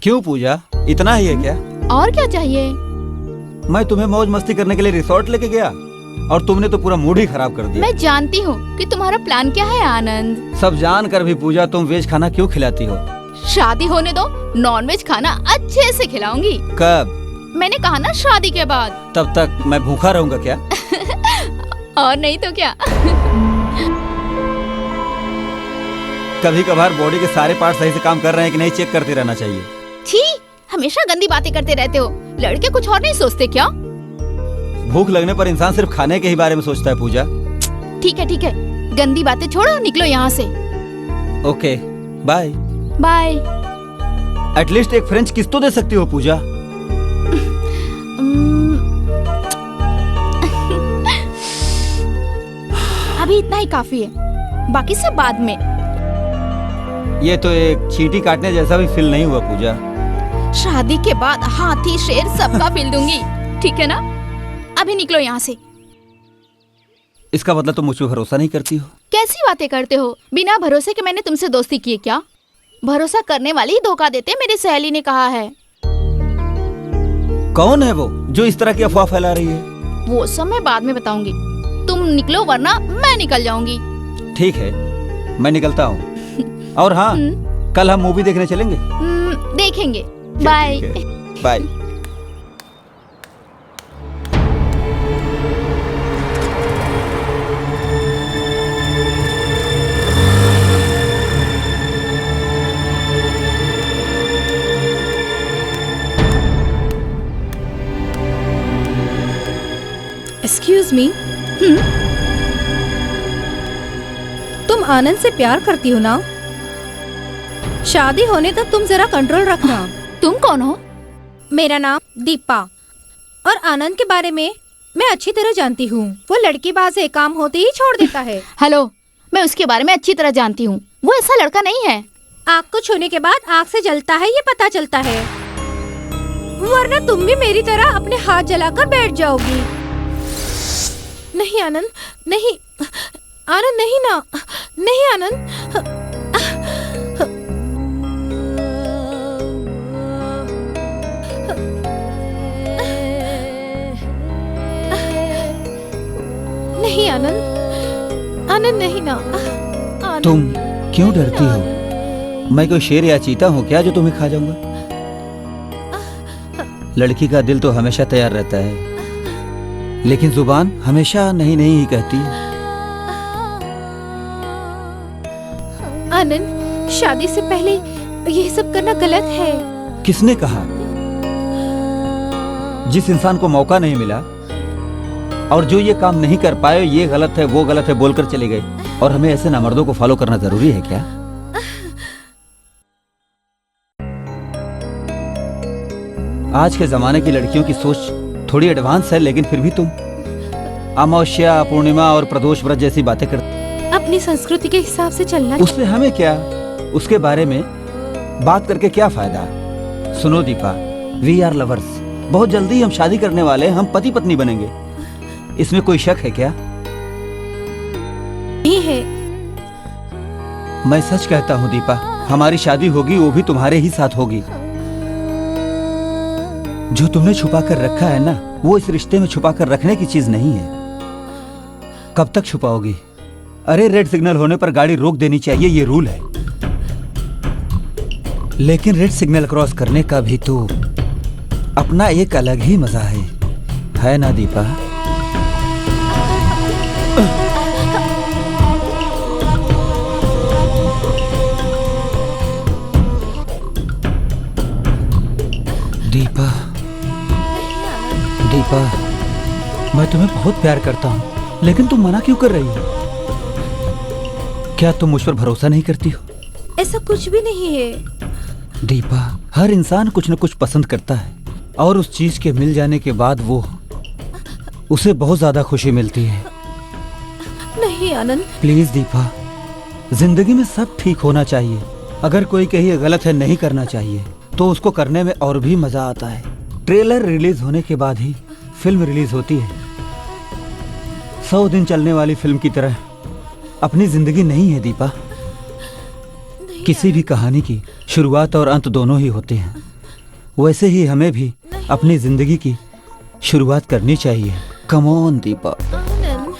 क्यों पूजा, इतना ही है क्या? और क्या चाहिए? मैं तुम्हें मौज मस्ती करने के लिए रिसोर्ट लेके गया और तुमने तो पूरा मूड ही खराब कर दिया। मैं जानती हूँ कि तुम्हारा प्लान क्या है आनंद। सब जान कर भी पूजा तुम वेज खाना क्यों खिलाती हो? शादी होने दो, नॉन वेज खाना अच्छे से खिलाऊंगी। कब? मैंने कहा ना शादी के बाद। तब तक मैं भूखा रहूंगा क्या? और नहीं तो क्या। कभी कभार बॉडी के सारे पार्ट सही से काम कर रहे हैं कि नहीं चेक करते रहना चाहिए। छी, हमेशा गंदी बातें करते रहते हो। लड़के कुछ और नहीं सोचते क्या? भूख लगने पर इंसान सिर्फ खाने के ही बारे में सोचता है पूजा। ठीक है, गंदी बातें छोड़ो, निकलो यहाँ से। Okay, bye. बाय। एटलीस्ट एक फ्रेंच किस तो दे सकती हो पूजा। अभी इतना ही काफी है, बाकी सब बाद में। ये तो एक चींटी काटने जैसा भी फील नहीं हुआ पूजा। शादी के बाद हाथी शेर सबका फील दूंगी, ठीक है ना? अभी निकलो यहाँ से। इसका मतलब तुम मुझ पे भरोसा नहीं करती हो? कैसी बातें करते हो? बिना भरोसे के मैंने तुमसे दोस्ती की है क्या? भरोसा करने वाले ही धोखा देते, मेरी सहेली ने कहा है। कौन है वो जो इस तरह की अफवाह फैला रही है? वो सब मैं बाद में बताऊंगी। तुम निकलो वरना मैं निकल जाऊंगी। ठीक है, मैं निकलता हूँ। और हाँ, कल हम मूवी देखने चलेंगे। देखेंगे। बाय। बाय। एक्सक्यूज मी, तुम आनंद से प्यार करती हो ना? शादी होने तक तुम जरा कंट्रोल रखना। तुम कौन हो? मेरा नाम दीपा, और आनंद के बारे में मैं अच्छी तरह जानती हूँ। वो लड़कीबाज है, काम होते ही छोड़ देता है। हेलो, मैं उसके बारे में अच्छी तरह जानती हूँ। वो ऐसा लड़का नहीं है। आग को छूने के बाद आग से जलता है, ये पता चलता है। वरना तुम भी मेरी तरह अपने हाथ जलाकर बैठ जाओगी। नहीं आनंद, नहीं आनंद, नहीं ना, नहीं आनंद। नहीं आनंद, आनंद नहीं ना। आनंद। तुम क्यों डरती हो? मैं कोई शेर या चीता हूँ क्या जो तुम्हें खा जाऊंगा? लड़की का दिल तो हमेशा तैयार रहता है, लेकिन जुबान हमेशा नहीं नहीं ही कहती। आनंद, शादी से पहले ये सब करना गलत है। किसने कहा? जिस इंसान को मौका नहीं मिला और जो ये काम नहीं कर पाए, ये गलत है वो गलत है बोलकर चले गए, और हमें ऐसे नामर्दों को फॉलो करना जरूरी है क्या? आज के जमाने की लड़कियों की सोच थोड़ी एडवांस है, लेकिन फिर भी तुम अमावस्या, पूर्णिमा और प्रदोष व्रत जैसी बातें करते। अपनी संस्कृति के हिसाब से चलना। उससे हमें क्या? उसके बारे में बात करके क्या फायदा? सुनो दीपा, वी आर लवर्स। बहुत जल्दी हम शादी करने वाले हैं, हम पति पत्नी बनेंगे। इसमें कोई शक है क्या? नहीं है। मैं सच कहता हूँ दीपा, हमारी शादी होगी, वो भी तुम्हारे ही साथ होगी। जो तुमने छुपा कर रखा है ना, वो इस रिश्ते में छुपा कर रखने की चीज नहीं है। कब तक छुपाओगी? अरे रेड सिग्नल होने पर गाड़ी रोक देनी चाहिए, ये रूल है। लेकिन रेड सिग्नल क्रॉस करने का भी तो अपना एक अलग ही मजा है ना दीपा? दीपा, दीपा, मैं तुम्हें बहुत प्यार करता हूँ, लेकिन तुम मना क्यों कर रही हो? क्या तुम मुझ पर भरोसा नहीं करती हो? ऐसा कुछ भी नहीं है। दीपा, हर इंसान कुछ न कुछ पसंद करता है, और उस चीज के मिल जाने के बाद उसे बहुत ज्यादा खुशी मिलती है। नहीं आनंद। प्लीज दीपा, जिंदगी में सब ठीक होना चाहिए। अगर कोई कहे गलत है, नहीं करना चाहिए, तो उसको करने में और भी मजा आता है। ट्रेलर रिलीज होने के बाद ही फिल्म रिलीज होती है। 100 दिन चलने वाली फिल्म की तरह अपनी जिंदगी नहीं है दीपा, किसी भी कहानी की शुरुआत और अंत दोनों ही होते हैं, वैसे ही हमें भी अपनी जिंदगी की शुरुआत करनी चाहिए। Come on Deepa. आनंद।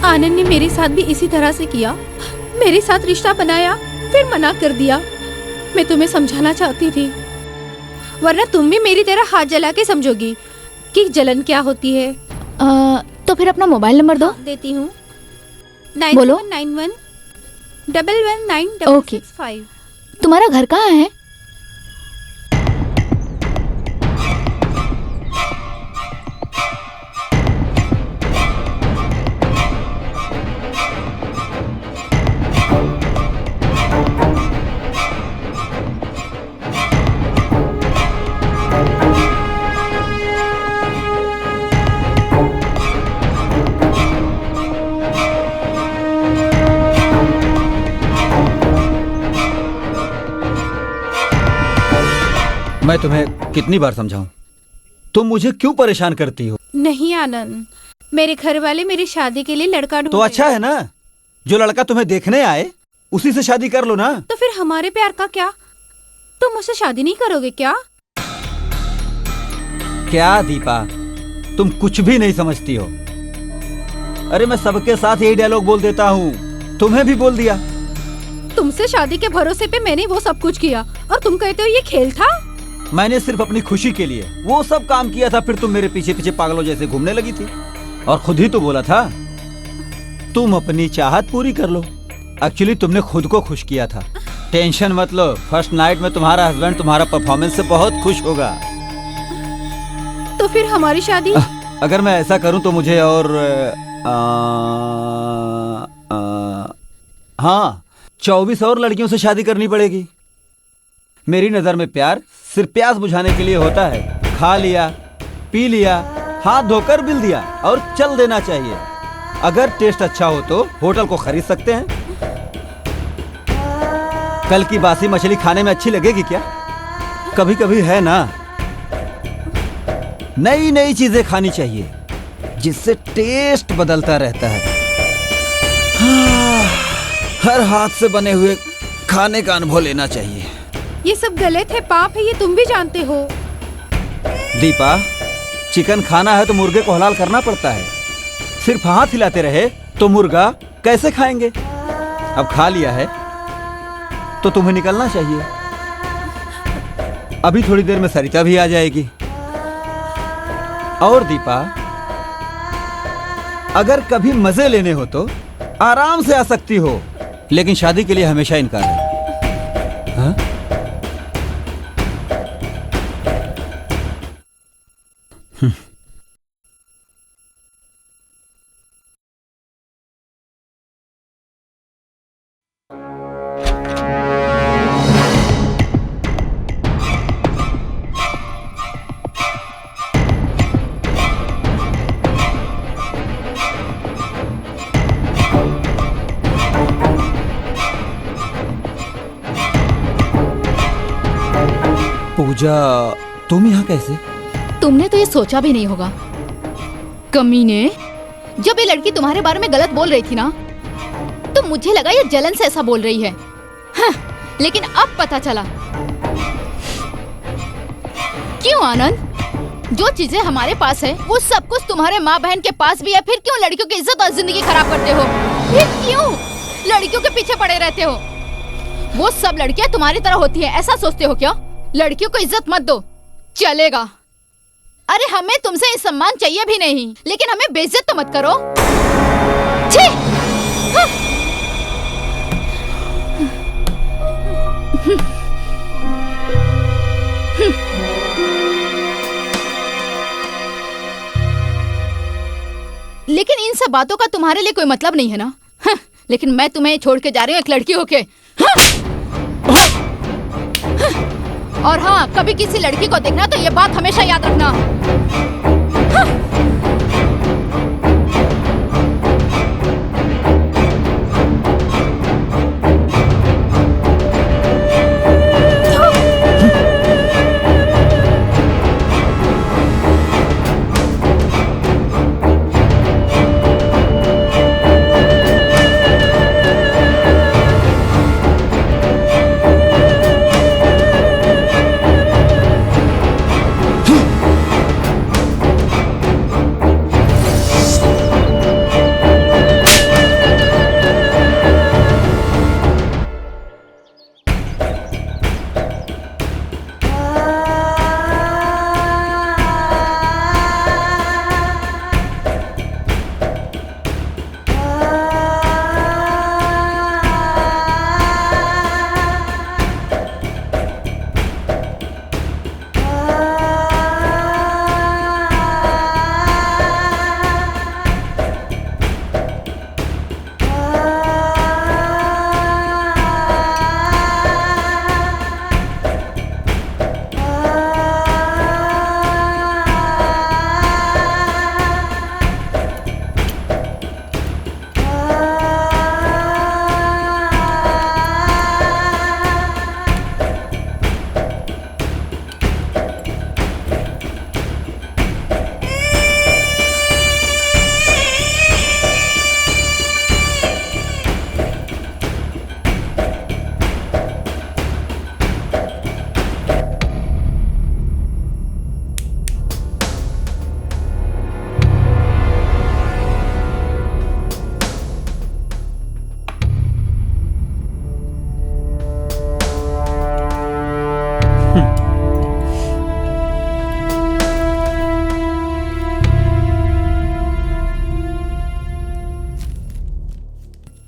आनंद ने मेरे साथ भी इसी तरह से किया, मेरे साथ रिश्ता बनाया फिर मना कर दिया। मैं तुम्हें समझाना चाहती थी, वरना तुम भी मेरी तरह हाथ जला के समझोगी कि जलन क्या होती है। तो फिर अपना मोबाइल नंबर दो। देती हूँ। बोलो। 9191119665। ओके। तुम्हारा घर कहाँ है? मैं तुम्हें कितनी बार समझाऊं, तुम मुझे क्यों परेशान करती हो? नहीं आनंद, मेरे घर वाले मेरी शादी के लिए लड़का ढूंढ तो अच्छा है ना, जो लड़का तुम्हें देखने आए उसी से शादी कर लो ना। तो फिर हमारे प्यार का क्या? तुम मुझसे शादी नहीं करोगे क्या? क्या दीपा, तुम कुछ भी नहीं समझती हो। अरे मैं सबके साथ यही डायलॉग बोल देता हूँ, तुम्हें भी बोल दिया। तुमसे शादी के भरोसे पे मैंने वो सब कुछ किया और तुम कहते हो ये खेल था? मैंने सिर्फ अपनी खुशी के लिए वो सब काम किया था, फिर तुम मेरे पीछे पीछे पागलों जैसे घूमने लगी थी। और खुद ही तो बोला था तुम अपनी चाहत पूरी कर लो। एक्चुअली तुमने खुद को खुश किया था। टेंशन मत लो, फर्स्ट नाइट में तुम्हारा हस्बैंड तुम्हारा परफॉर्मेंस से बहुत खुश होगा। तो फिर हमारी शादी? अगर मैं ऐसा करूं तो मुझे और हाँ 24 और लड़कियों से शादी करनी पड़ेगी। मेरी नजर में प्यार सिर्फ प्यास बुझाने के लिए होता है। खा लिया, पी लिया, हाथ धोकर बिल दिया और चल देना चाहिए। अगर टेस्ट अच्छा हो तो होटल को खरीद सकते हैं। कल की बासी मछली खाने में अच्छी लगेगी क्या? कभी कभी है ना, नई नई चीजें खानी चाहिए जिससे टेस्ट बदलता रहता है। हर हाथ से बने हुए खाने का अनुभव लेना चाहिए। ये सब गलत है, पाप है, ये तुम भी जानते हो। दीपा, चिकन खाना है तो मुर्गे को हलाल करना पड़ता है। सिर्फ हाथ हिलाते रहे तो मुर्गा कैसे खाएंगे? अब खा लिया है तो तुम्हें निकलना चाहिए। अभी थोड़ी देर में सरिता भी आ जाएगी। और दीपा, अगर कभी मजे लेने हो तो आराम से आ सकती हो, लेकिन शादी के लिए हमेशा इनकार है। हाँ? पूजा, तुम यहाँ कैसे? तुमने तो ये सोचा भी नहीं होगा। कमीने, जब ये लड़की तुम्हारे बारे में गलत बोल रही थी ना, तो मुझे लगा ये जलन से ऐसा बोल रही है। हाँ, लेकिन अब पता चला। क्यों आनंद? जो चीजें हमारे पास है वो सब कुछ तुम्हारे माँ बहन के पास भी है, फिर क्यों लड़कियों की इज्जत और जिंदगी खराब करते हो? फिर क्यों लड़कियों के पीछे पड़े रहते हो? वो सब लड़कियां तुम्हारी तरह होती हैं, ऐसा सोचते हो क्या? लड़कियों को इज्जत मत दो, चलेगा। अरे हमें तुमसे ये सम्मान चाहिए भी नहीं, लेकिन हमें बेइज्जत तो मत करो। छी! हाँ। लेकिन इन सब बातों का तुम्हारे लिए कोई मतलब नहीं है ना? हाँ। लेकिन मैं तुम्हें छोड़ के जा रही हूँ एक लड़की होके। हाँ। और हाँ, कभी किसी लड़की को देखना तो ये बात हमेशा याद रखना। हाँ।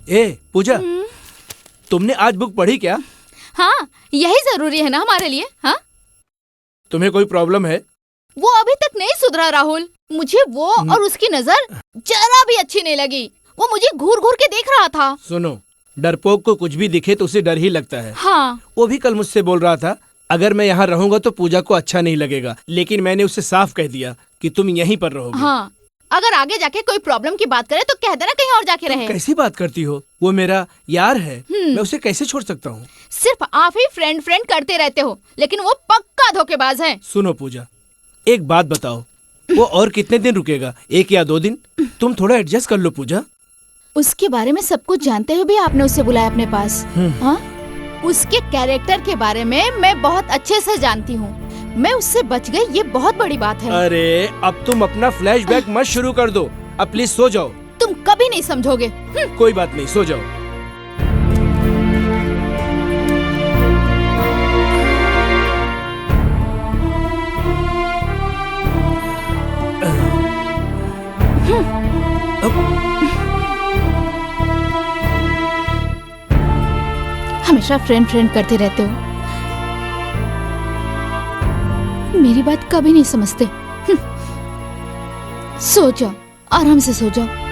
ए पूजा, तुमने आज बुक पढ़ी क्या? हाँ, यही जरूरी है ना हमारे लिए। हाँ, तुम्हें कोई प्रॉब्लम है? वो अभी तक नहीं सुधरा राहुल। मुझे वो और उसकी नजर जरा भी अच्छी नहीं लगी। वो मुझे घूर घूर के देख रहा था। सुनो, डरपोक को कुछ भी दिखे तो उसे डर ही लगता है। हाँ। वो भी कल मुझसे बोल रहा था अगर मैं यहाँ रहूंगा तो पूजा को अच्छा नहीं लगेगा, लेकिन मैंने उसे साफ कह दिया कि तुम यहीं पर रहोगे। हाँ, अगर आगे जाके कोई प्रॉब्लम की बात करे तो कह देना कहीं और जाके रहे। कैसी बात करती हो? वो मेरा यार है, मैं उसे कैसे छोड़ सकता हूँ? सिर्फ आप ही फ्रेंड फ्रेंड करते रहते हो, लेकिन वो पक्का धोखेबाज है। सुनो पूजा, एक बात बताओ, वो और कितने दिन रुकेगा? 1 या 2 दिन? तुम थोड़ा एडजस्ट कर लो पूजा। उसके बारे में सब कुछ जानते हुए भी आपने उसे बुलाया अपने पास? हाँ? उसके कैरेक्टर के बारे में मैं बहुत अच्छे से जानती हूँ। मैं उससे बच गई, ये बहुत बड़ी बात है। अरे अब तुम अपना फ्लैशबैक मत शुरू कर दो। अब प्लीज सो जाओ। तुम कभी नहीं समझोगे। कोई बात नहीं, सो जाओ। हमेशा फ्रेंड फ्रेंड करते रहते हो, मेरी बात कभी नहीं समझते। सो जाओ, आराम से सो जाओ।